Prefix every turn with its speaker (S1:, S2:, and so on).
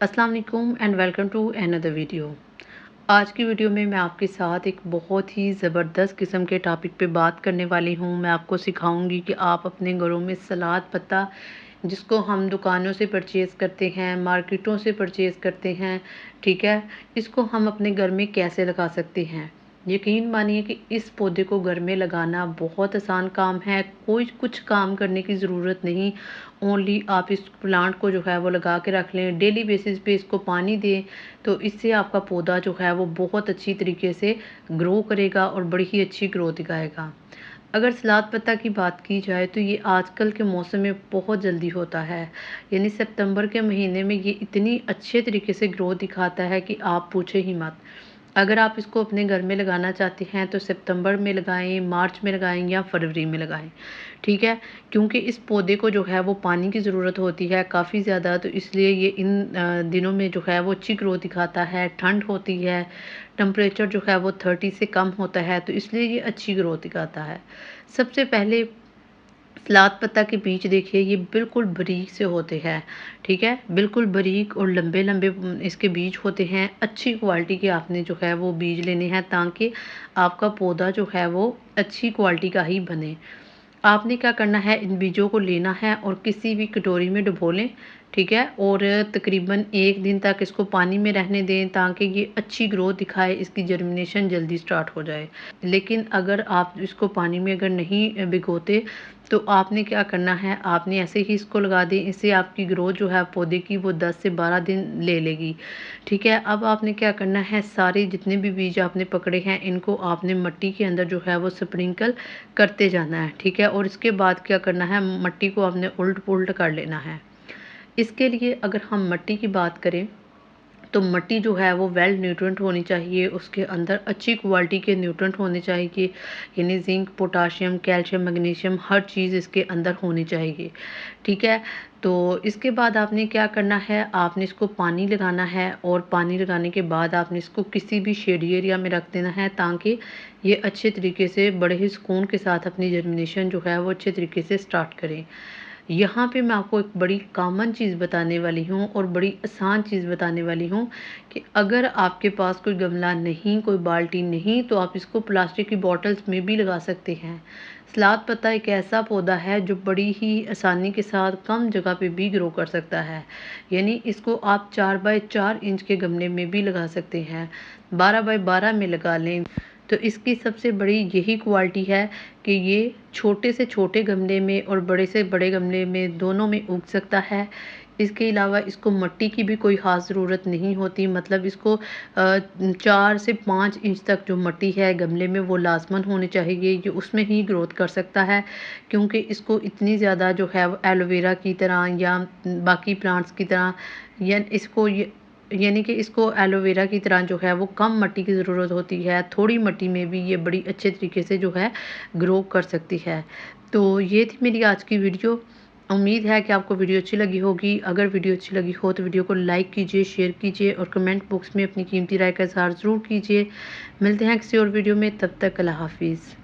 S1: अस्सलाम वालेकुम and welcome to another video. आज की वीडियो में मैं आपके साथ एक बहुत ही ज़बरदस्त किस्म के टॉपिक पे बात करने वाली हूँ। मैं आपको सिखाऊंगी कि आप अपने घरों में सलाद पत्ता, जिसको हम दुकानों से परचेज़ करते हैं, मार्केटों से परचेज़ करते हैं, ठीक है, इसको हम अपने घर में कैसे लगा सकते हैं। यकीन मानिए कि इस पौधे को घर में लगाना बहुत आसान काम है। कोई कुछ काम करने की ज़रूरत नहीं। ओनली आप इस प्लांट को जो है वो लगा के रख लें, डेली बेसिस पे इसको पानी दें, तो इससे आपका पौधा जो है वो बहुत अच्छी तरीके से ग्रो करेगा और बड़ी ही अच्छी ग्रोथ दिखाएगा। अगर सलाद पत्ता की बात की जाए तो ये आजकल के मौसम में बहुत जल्दी होता है। यानी सितंबर के महीने में ये इतनी अच्छे तरीके से ग्रोथ दिखाता है कि आप पूछे ही मत। अगर आप इसको अपने घर में लगाना चाहते हैं तो सितंबर में लगाएं, मार्च में लगाएं या फरवरी में लगाएं, ठीक है। क्योंकि इस पौधे को जो है वो पानी की ज़रूरत होती है काफ़ी ज़्यादा, तो इसलिए ये इन दिनों में जो है वो अच्छी ग्रोथ दिखाता है। ठंड होती है, टेम्परेचर जो है वो 30 से कम होता है, तो इसलिए ये अच्छी ग्रोथ दिखाता है। सबसे पहले सलाद पत्ता के बीज देखिए, ये बिल्कुल बारीक से होते हैं, ठीक है, बिल्कुल बारीक और लंबे लंबे इसके बीज होते हैं। अच्छी क्वालिटी के आपने जो है वो बीज लेने हैं ताकि आपका पौधा जो है वो अच्छी क्वालिटी का ही बने। आपने क्या करना है, इन बीजों को लेना है और किसी भी कटोरी में डुबो लें, ठीक है, और तकरीबन 1 दिन तक इसको पानी में रहने दें ताकि ये अच्छी ग्रोथ दिखाए, इसकी जर्मिनेशन जल्दी स्टार्ट हो जाए। लेकिन अगर आप इसको पानी में अगर नहीं भिगोते तो आपने क्या करना है, आपने ऐसे ही इसको लगा दें। इससे आपकी ग्रोथ जो है पौधे की वो 10 से 12 दिन ले लेगी, ठीक है। अब आपने क्या करना है, सारे जितने भी बीज आपने पकड़े हैं इनको आपने मिट्टी के अंदर जो है वो स्प्रिंकल करते जाना है, ठीक है। और इसके बाद क्या करना है, मिट्टी को आपने उल्ट पुल्ट कर लेना है। इसके लिए अगर हम मिट्टी की बात करें तो मिट्टी जो है वो वेल न्यूट्रेंट होनी चाहिए, उसके अंदर अच्छी क्वालिटी के न्यूट्रेंट होने चाहिए। यानी जिंक, पोटाशियम, कैल्शियम, मैग्नीशियम हर चीज़ इसके अंदर होनी चाहिए, ठीक है। तो इसके बाद आपने क्या करना है, आपने इसको पानी लगाना है और पानी लगाने के बाद आपने इसको किसी भी शेडी एरिया में रख देना है ताकि ये अच्छे तरीके से बड़े ही सुकून के साथ अपनी जर्मिनेशन जो है वो अच्छे तरीके से स्टार्ट करें। यहाँ पे मैं आपको एक बड़ी कॉमन चीज़ बताने वाली हूँ और बड़ी आसान चीज़ बताने वाली हूँ कि अगर आपके पास कोई गमला नहीं, कोई बाल्टी नहीं, तो आप इसको प्लास्टिक की बॉटल्स में भी लगा सकते हैं। सलाद पत्ता एक ऐसा पौधा है जो बड़ी ही आसानी के साथ कम जगह पे भी ग्रो कर सकता है। यानी इसको आप 4 बाय 4 इंच के गमले में भी लगा सकते हैं, 12 बाय 12 में लगा लें। तो इसकी सबसे बड़ी यही क्वालिटी है कि ये छोटे से छोटे गमले में और बड़े से बड़े गमले में दोनों में उग सकता है। इसके अलावा इसको मिट्टी की भी कोई ख़ास ज़रूरत नहीं होती, मतलब इसको 4 से 5 इंच तक जो मिट्टी है गमले में वो लाजमन होनी चाहिए, ये उसमें ही ग्रोथ कर सकता है। क्योंकि इसको इतनी ज़्यादा जो है वो एलोवेरा की तरह या बाकी प्लांट्स की तरह या इसको यानी कि इसको एलोवेरा की तरह जो है वो कम मिट्टी की ज़रूरत होती है। थोड़ी मिट्टी में भी ये बड़ी अच्छे तरीके से जो है ग्रो कर सकती है। तो ये थी मेरी आज की वीडियो। उम्मीद है कि आपको वीडियो अच्छी लगी होगी। अगर वीडियो अच्छी लगी हो तो वीडियो को लाइक कीजिए, शेयर कीजिए और कमेंट बॉक्स में अपनी कीमती राय का इज़हार ज़रूर कीजिए। मिलते हैं किसी और वीडियो में, तब तक अल्लाह हाफ़िज़।